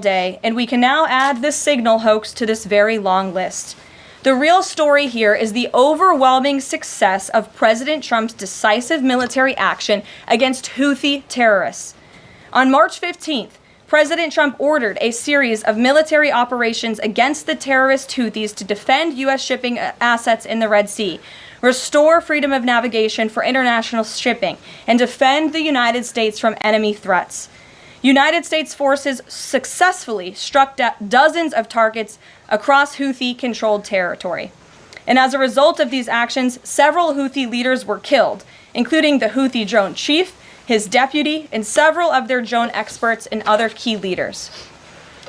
day, and we can now add the Signal hoax to this very long list. The real story here is the overwhelming success of President Trump's decisive military action against Houthi terrorists. On March 15th, President Trump ordered a series of military operations against the terrorist Houthis to defend U.S. shipping assets in the Red Sea, restore freedom of navigation for international shipping, and defend the United States from enemy threats. United States forces successfully struck dozens of targets across Houthi-controlled territory. And as a result of these actions, several Houthi leaders were killed, including the Houthi drone chief, his deputy, and several of their drone experts and other key leaders.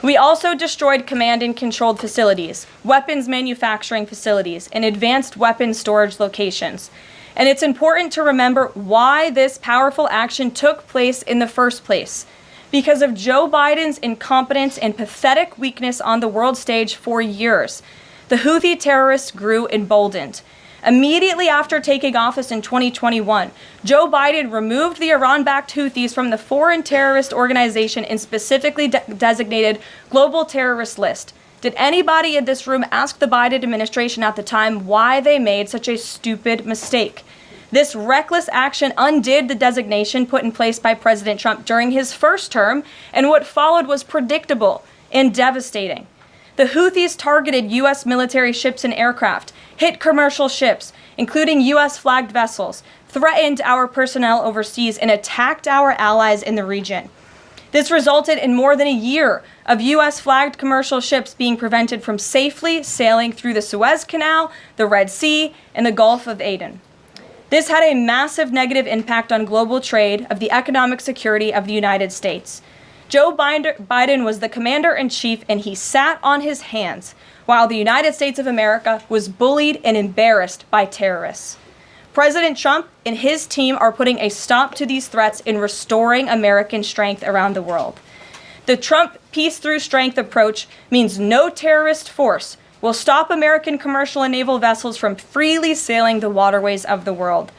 We also destroyed command and controlled facilities, weapons manufacturing facilities, and advanced weapons storage locations. And it's important to remember why this powerful action took place in the first place. Because of Joe Biden's incompetence and pathetic weakness on the world stage for years, the Houthi terrorists grew emboldened. Immediately after taking office in 2021, Joe Biden removed the Iran-backed Houthis from the foreign terrorist organization and specifically designated global terrorist list. Did anybody in this room ask the Biden administration at the time why they made such a stupid mistake? This reckless action undid the designation put in place by President Trump during his first term, and what followed was predictable and devastating. The Houthis targeted U.S. military ships and aircraft, hit commercial ships, including U.S.-flagged vessels, threatened our personnel overseas, and attacked our allies in the region. This resulted in more than a year of U.S.-flagged commercial ships being prevented from safely sailing through the Suez Canal, the Red Sea, and the Gulf of Aden. This had a massive negative impact on global trade of the economic security of the United States. Joe Biden was the commander-in-chief, and he sat on his hands while the United States of America was bullied and embarrassed by terrorists. President Trump and his team are putting a stop to these threats and restoring American strength around the world. The Trump peace through strength approach means no terrorist force will stop American commercial and naval vessels from freely sailing the waterways of the world.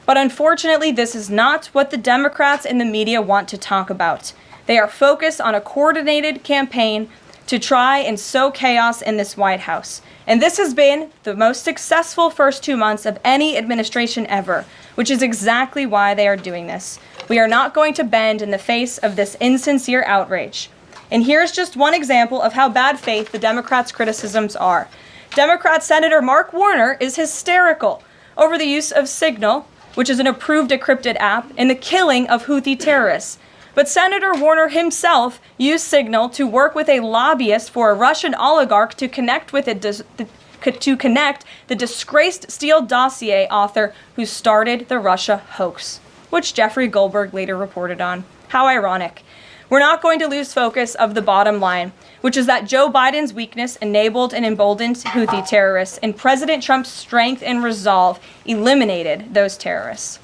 But unfortunately, this is not what the Democrats and the media want to talk about. They are focused on a coordinated campaign to try and sow chaos in this White House. And this has been the most successful first 2 months of any administration ever, which is exactly why they are doing this. We are not going to bend in the face of this insincere outrage. And here's just one example of how bad faith the Democrats' criticisms are. Democrat Senator Mark Warner is hysterical over the use of Signal, which is an approved decrypted app, and the killing of Houthi terrorists. But Senator Warner himself used Signal to work with a lobbyist for a Russian oligarch to connect the disgraced Steele dossier author who started the Russia hoax, which Jeffrey Goldberg later reported on. How ironic. We're not going to lose focus of the bottom line, which is that Joe Biden's weakness enabled and emboldened Houthi terrorists, and President Trump's strength and resolve eliminated those terrorists.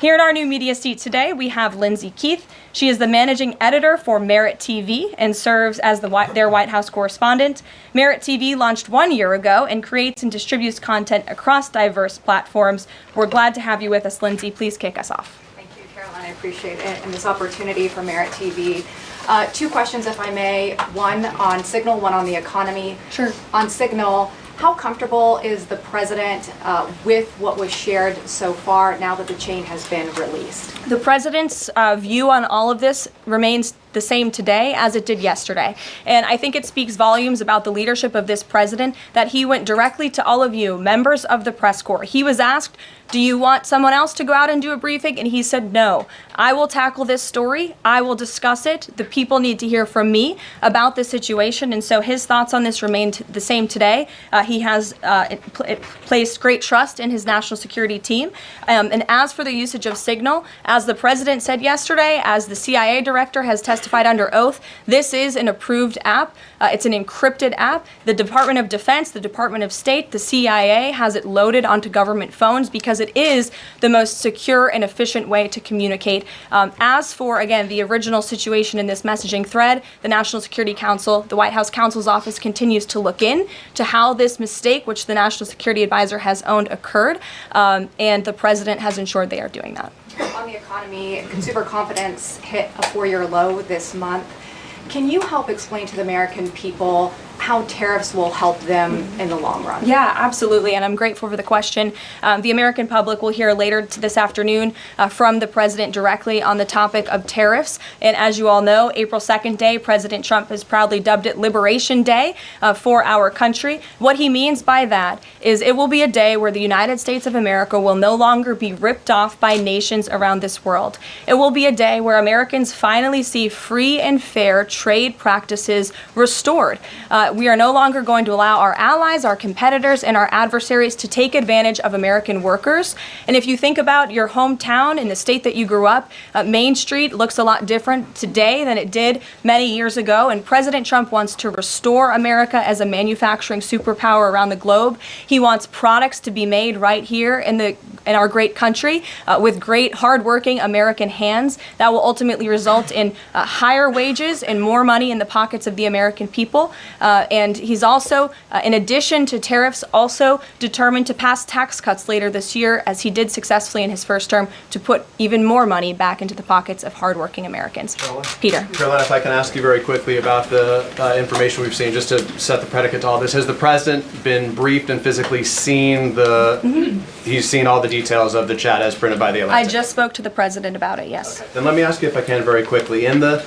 Here in our new media seat today, we have Lindsay Keith. She is the managing editor for Merit TV and serves as their White House correspondent. Merit TV launched 1 year ago and creates and distributes content across diverse platforms. We're glad to have you with us, Lindsay. Please kick us off. Caroline, I appreciate it and this opportunity for Merit TV. Two questions, if I may. One on Signal, one on the economy. Sure. On Signal, how comfortable is the president with what was shared so far now that the chain has been released? The president's view on all of this remains the same today as it did yesterday. And I think it speaks volumes about the leadership of this president that he went directly to all of you, members of the press corps. He was asked, do you want someone else to go out and do a briefing? And he said, no, I will tackle this story. I will discuss it. The people need to hear from me about this situation. And so his thoughts on this remained the same today. He has placed great trust in his national security team. And as for the usage of Signal, as the president said yesterday, as the CIA director has testified under oath, this is an approved app. It's an encrypted app. The Department of Defense, the Department of State, the CIA has it loaded onto government phones because it is the most secure and efficient way to communicate. As for, again, the original situation in this messaging thread, the National Security Council, the White House counsel's office continues to look in to how this mistake, which the National Security Advisor has owned, occurred, and the president has ensured they are doing that. On the economy, consumer confidence hit a 4-year low this month. Can you help explain to the American people how tariffs will help them in the long run? Yeah, absolutely, and I'm grateful for the question. The American public will hear later this afternoon from the president directly on the topic of tariffs. And as you all know, April 2nd day, President Trump has proudly dubbed it Liberation Day for our country. What he means by that is it will be a day where the United States of America will no longer be ripped off by nations around this world. It will be a day where Americans finally see free and fair trade practices restored. We are no longer going to allow our allies, our competitors, and our adversaries to take advantage of American workers. And if you think about your hometown in the state that you grew up, Main Street looks a lot different today than it did many years ago. And President Trump wants to restore America as a manufacturing superpower around the globe. He wants products to be made right here in our great country with great, hardworking American hands that will ultimately result in higher wages and more money in the pockets of the American people. And he's also, in addition to tariffs, also determined to pass tax cuts later this year, as he did successfully in his first term, to put even more money back into the pockets of hardworking Americans. Peter. Caroline, if I can ask you very quickly about the information we've seen, just to set the predicate to all this. Has the president been briefed and physically seen he's seen all the details of the chat as printed by the Atlantic? I just spoke to the president about it, yes. Okay. Then let me ask you, if I can, very quickly. In the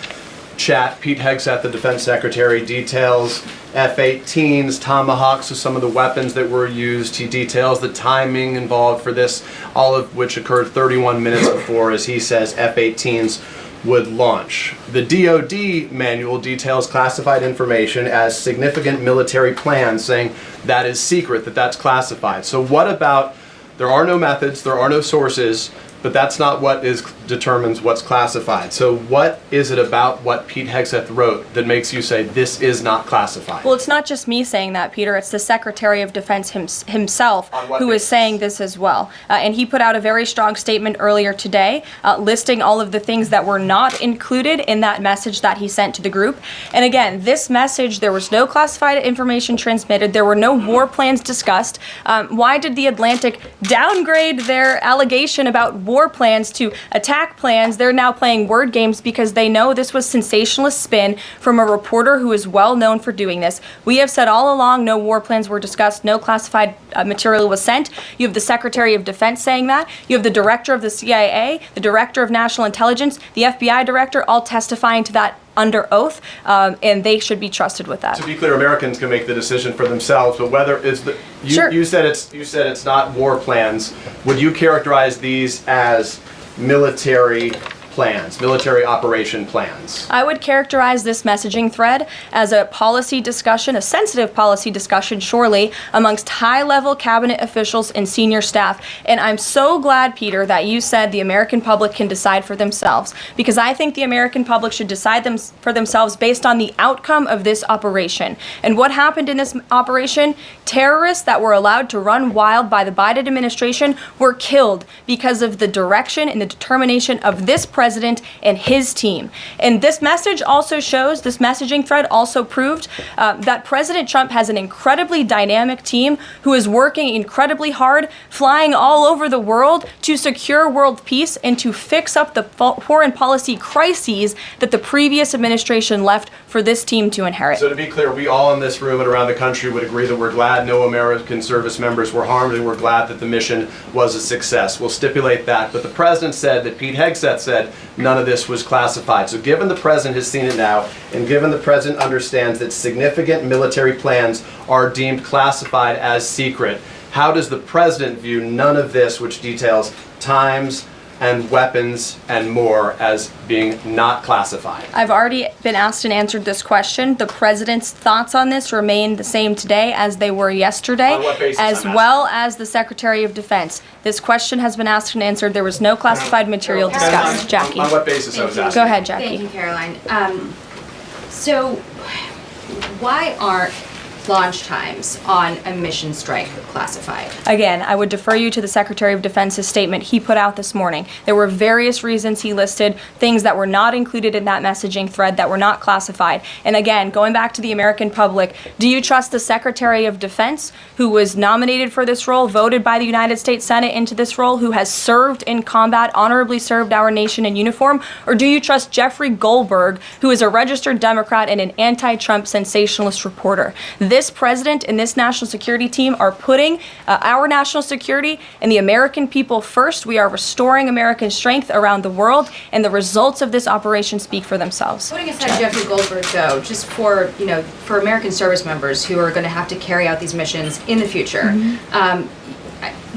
chat, Pete Hegseth, the defense secretary, details F-18s, Tomahawks, so some of the weapons that were used. He details the timing involved for this, all of which occurred 31 minutes before, as he says, F-18s would launch. The DoD manual details classified information as significant military plans, saying that is secret, that's classified. So what about, there are no methods, there are no sources, but that's not what determines what's classified. So what is it about what Pete Hegseth wrote that makes you say this is not classified? Well, it's not just me saying that, Peter. It's the Secretary of Defense himself who is saying this as well. And he put out a very strong statement earlier today listing all of the things that were not included in that message that he sent to the group. And again, this message, there was no classified information transmitted. There were no war plans discussed. Why did the Atlantic downgrade their allegation about war plans to attack plans? They're now playing word games because they know this was sensationalist spin from a reporter who is well known for doing this. We have said all along no war plans were discussed, no classified material was sent. You have the Secretary of Defense saying that. You have the Director of the CIA, the Director of National Intelligence, the FBI Director, all testifying to that under oath, and they should be trusted with that. To be clear, Americans can make the decision for themselves, but whether Sure. you said it's not war plans. Would you characterize these as military plans, military operation plans? I would characterize this messaging thread as a policy discussion, a sensitive policy discussion, surely, amongst high-level cabinet officials and senior staff. And I'm so glad, Peter, that you said the American public can decide for themselves, because I think the American public should decide for themselves based on the outcome of this operation. And what happened in this operation? Terrorists that were allowed to run wild by the Biden administration were killed because of the direction and the determination of this president and his team. And this message also shows, this messaging thread also proved that President Trump has an incredibly dynamic team who is working incredibly hard, flying all over the world to secure world peace and to fix up the foreign policy crises that the previous administration left for this team to inherit. So to be clear, we all in this room and around the country would agree that we're glad no American service members were harmed, and we're glad that the mission was a success. We'll stipulate that. But the president said that Pete Hegseth said none of this was classified. So given the president has seen it now, and given the president understands that significant military plans are deemed classified as secret, how does the president view none of this, which details times and weapons and more, as being not classified? I've already been asked and answered this question. The president's thoughts on this remain the same today as they were yesterday, On what basis, as well as the Secretary of Defense. This question has been asked and answered. There was no classified material discussed. Jackie. On what basis I was asking? Go ahead, Jackie. Thank you, Caroline. So why aren't launch times on a mission strike classified? Again, I would defer you to the Secretary of Defense's statement he put out this morning. There were various reasons he listed things that were not included in that messaging thread that were not classified. And again, going back to the American public, do you trust the Secretary of Defense, who was nominated for this role, voted by the United States Senate into this role, who has served in combat, honorably served our nation in uniform? Or do you trust Jeffrey Goldberg, who is a registered Democrat and an anti-Trump sensationalist reporter? This president and this national security team are putting our national security and the American people first. We are restoring American strength around the world, and the results of this operation speak for themselves. Putting aside Jeffrey Goldberg, though, just for, for American service members who are going to have to carry out these missions in the future,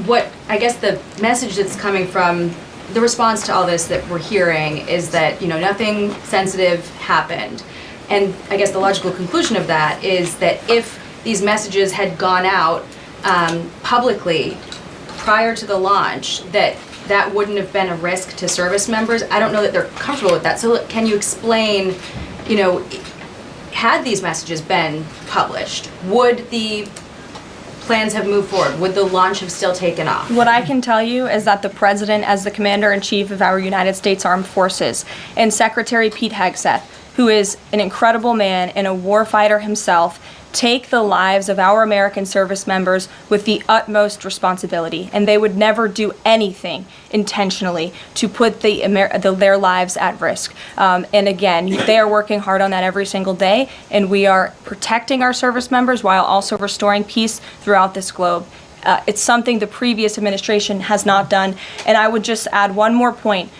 what I guess the message that's coming from the response to all this that we're hearing is that, nothing sensitive happened. And I guess the logical conclusion of that is that if these messages had gone out publicly prior to the launch, that wouldn't have been a risk to service members. I don't know that they're comfortable with that. So can you explain, had these messages been published, would the plans have moved forward? Would the launch have still taken off? What I can tell you is that the President, as the Commander-in-Chief of our United States Armed Forces, and Secretary Pete Hegseth, who is an incredible man and a warfighter himself, take the lives of our American service members with the utmost responsibility, and they would never do anything intentionally to put their lives at risk. And again, they are working hard on that every single day, and we are protecting our service members while also restoring peace throughout this globe. It's something the previous administration has not done. And I would just add one more point.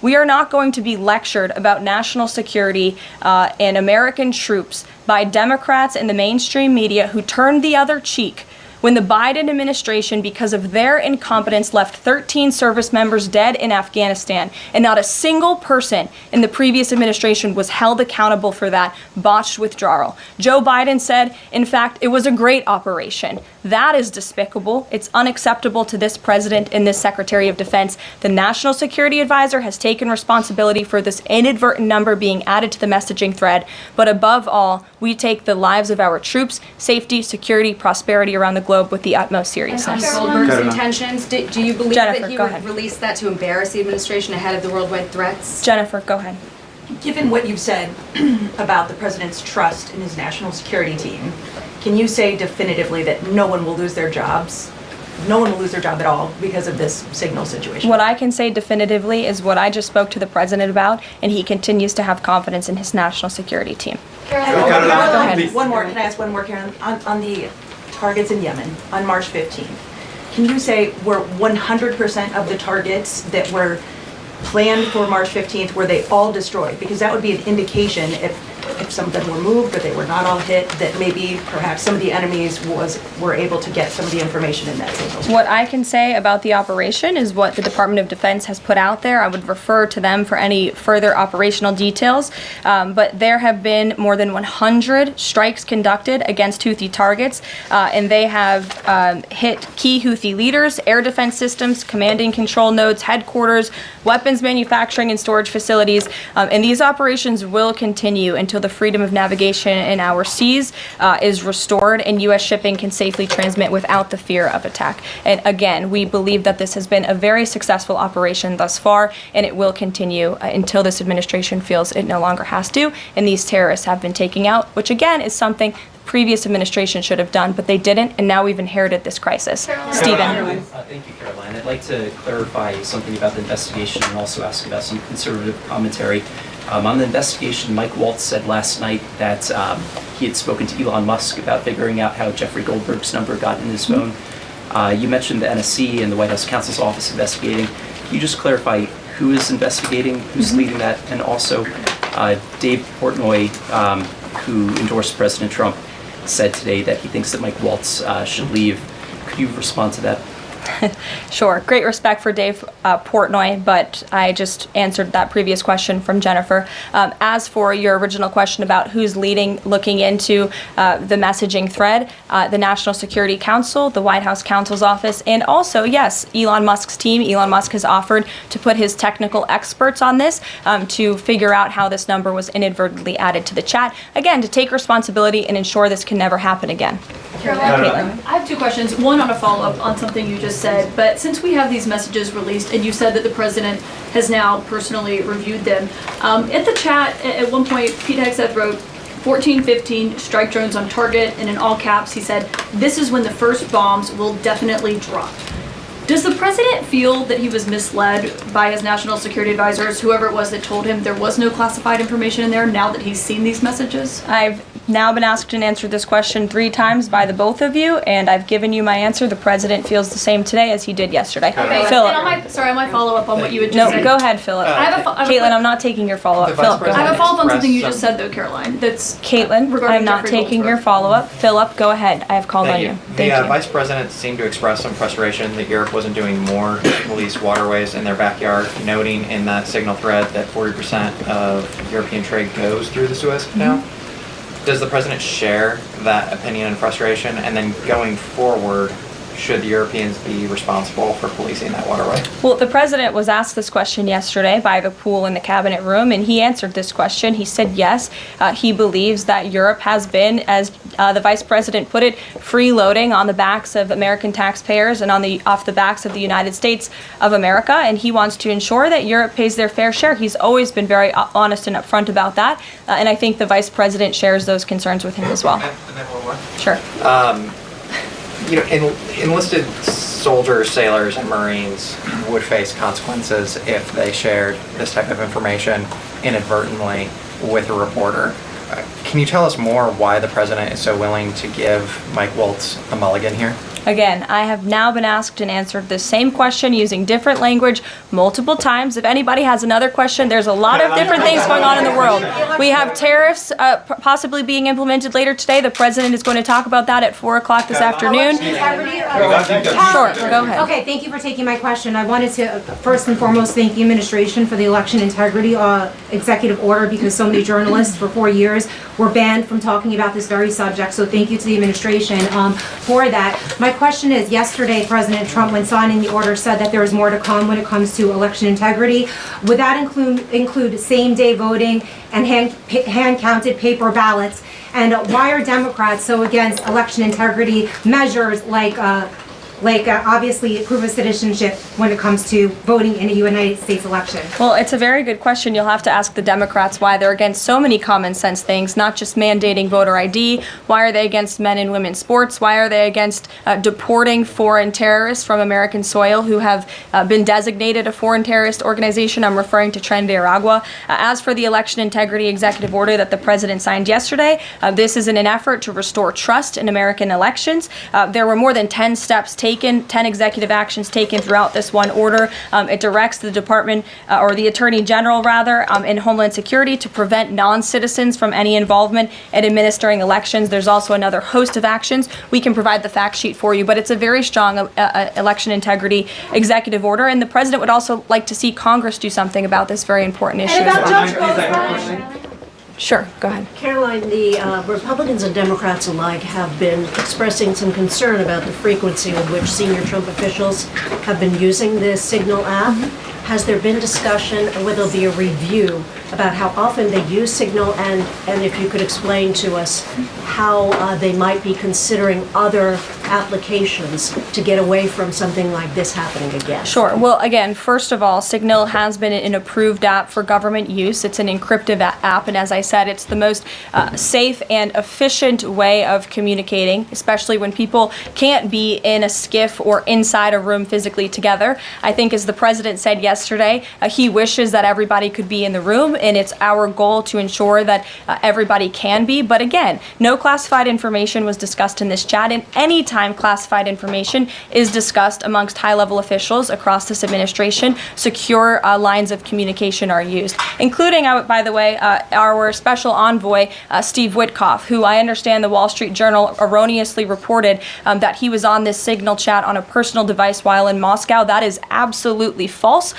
We are not going to be lectured about national security and American troops by Democrats and the mainstream media who turned the other cheek when the Biden administration, because of their incompetence, left 13 service members dead in Afghanistan, and not a single person in the previous administration was held accountable for that botched withdrawal. Joe Biden said, in fact, it was a great operation. That is despicable. It's unacceptable to this president and this Secretary of Defense. The National Security Advisor has taken responsibility for this inadvertent number being added to the messaging thread. But above all, we take the lives of our troops, safety, security, prosperity around the globe with the utmost seriousness. Goldberg's intentions, do you believe Jennifer, that he go would ahead. release that to embarrass the administration ahead of the worldwide threats? Jennifer, go ahead. Given what you've said about the president's trust in his national security team, can you say definitively that no one will lose their jobs? No one will lose their job at all because of this signal situation? What I can say definitively is what I just spoke to the president about, and he continues to have confidence in his national security team. Caroline, one more. Can I ask one more, Karen? On the targets in Yemen on March 15th, can you say were 100% of the targets that were planned for March 15th, were they all destroyed? Because that would be an indication if some of them were moved or they were not all hit, that maybe perhaps some of the enemies were able to get some of the information in that signal. What I can say about the operation is what the Department of Defense has put out there. I would refer to them for any further operational details. But there have been more than 100 strikes conducted against Houthi targets, and they have hit key Houthi leaders, air defense systems, command and control nodes, headquarters, weapons manufacturing and storage facilities. And these operations will continue until the freedom of navigation in our seas is restored and U.S. shipping can safely transmit without the fear of attack. And again, we believe that this has been a very successful operation thus far, and it will continue until this administration feels it no longer has to, and these terrorists have been taken out, which again is something the previous administration should have done, but they didn't, and now we've inherited this crisis. Stephen. Thank you, Caroline. I'd like to clarify something about the investigation and also ask about some conservative commentary. On the investigation, Mike Waltz said last night that he had spoken to Elon Musk about figuring out how Jeffrey Goldberg's number got in his phone. You mentioned the NSC and the White House counsel's office investigating. Can you just clarify who is investigating, who's leading that, and also Dave Portnoy, who endorsed President Trump, said today that he thinks that Mike Waltz should leave. Could you respond to that? Sure. Great respect for Dave Portnoy, but I just answered that previous question from Jennifer. As for your original question about who's looking into the messaging thread, the National Security Council, the White House counsel's office, and also, yes, Elon Musk's team. Elon Musk has offered to put his technical experts on this to figure out how this number was inadvertently added to the chat. Again, to take responsibility and ensure this can never happen again. Caroline, I have two questions. One on a follow-up on something you just said, but since we have these messages released, and you said that the president has now personally reviewed them, at the chat, at one point, Pete Hegseth wrote 14-15 strike drones on target, and in all caps, he said, "This is when the first bombs will definitely drop." Does the president feel that he was misled by his national security advisors, whoever it was that told him there was no classified information in there, now that he's seen these messages? I've now been asked and answered this question 3 times by the both of you, and I've given you my answer. The president feels the same today as he did yesterday. Okay, Philip. on my follow-up on what you had just No, said. go ahead, Philip. I have a Caitlin, I'm not taking your follow-up. The Vice Philip, go I ahead. have a follow-up on something you Express just said, though, Caroline. That's Caitlin, regarding I'm not Jeffrey taking your Goldsberg. follow-up. Philip, go ahead. I have called on you. Thank The you. Vice President seemed to express some frustration that Europe wasn't doing more to police waterways in their backyard, noting in that signal thread that 40% of European trade goes through the Suez Canal. Does the President share that opinion and frustration? And then going forward, should the Europeans be responsible for policing that waterway? Well, the president was asked this question yesterday by the pool in the cabinet room, and he answered this question. He said yes, he believes that Europe has been, as the vice president put it, freeloading on the backs of American taxpayers and off the backs of the United States of America, and he wants to ensure that Europe pays their fair share. He's always been very honest and upfront about that, and I think the vice president shares those concerns with him as well. And then one more. Sure. Enlisted soldiers, sailors, and Marines would face consequences if they shared this type of information inadvertently with a reporter. Can you tell us more why the President is so willing to give Mike Waltz a mulligan here? Again, I have now been asked and answered the same question using different language multiple times. If anybody has another question, there's a lot of different things going on in the world. We have tariffs possibly being implemented later today. The president is going to talk about that at 4 o'clock this afternoon. Sure, go ahead. Okay, thank you for taking my question. I wanted to first and foremost thank the administration for the election integrity executive order, because so many journalists for 4 years were banned from talking about this very subject. So thank you to the administration for that. My question is, yesterday President Trump, when signing the order, said that there is more to come when it comes to election integrity. Would that include same-day voting and hand-counted paper ballots? And why are Democrats so against election integrity measures like obviously proof of citizenship when it comes to voting in a United States election? Well, it's a very good question. You'll have to ask the Democrats why they're against so many common sense things, not just mandating voter ID. Why are they against men and women's sports? Why are they against deporting foreign terrorists from American soil who have been designated a foreign terrorist organization? I'm referring to Tren de Aragua. As for the election integrity executive order that the president signed yesterday, this is in an effort to restore trust in American elections. There were more than 10 steps taken, 10 executive actions taken throughout this one order. It directs the department, or the attorney general rather, in Homeland Security to prevent non-citizens from any involvement in administering elections. There's also another host of actions. We can provide the fact sheet for you, but it's a very strong election integrity executive order, and the president would also like to see Congress do something about this very important issue as well. Sure, go ahead. Caroline, the Republicans and Democrats alike have been expressing some concern about the frequency with which senior Trump officials have been using the Signal app. Has there been discussion, or will there be a review about how often they use Signal, and if you could explain to us how they might be considering other applications to get away from something like this happening again? Sure. Well, again, first of all, Signal has been an approved app for government use. It's an encrypted app, and as I said, it's the most safe and efficient way of communicating, especially when people can't be in a skiff or inside a room physically together. I think, as the president said yesterday, yesterday. He wishes that everybody could be in the room, and it's our goal to ensure that everybody can be. But again, no classified information was discussed in this chat, and anytime classified information is discussed amongst high-level officials across this administration, secure lines of communication are used, including, by the way, our special envoy, Steve Witkoff, who I understand the Wall Street Journal erroneously reported that he was on this Signal chat on a personal device while in Moscow. That is absolutely false.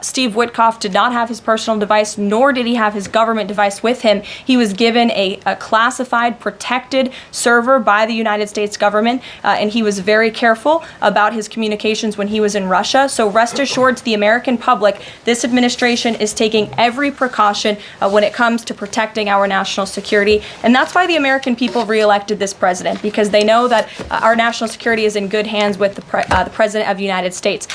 Steve Witkoff did not have his personal device, nor did he have his government device with him. He was given a classified, protected server by the United States government, and he was very careful about his communications when he was in Russia. So rest assured to the American public, this administration is taking every precaution when it comes to protecting our national security. And that's why the American people reelected this president, because they know that our national security is in good hands with the President of the United States.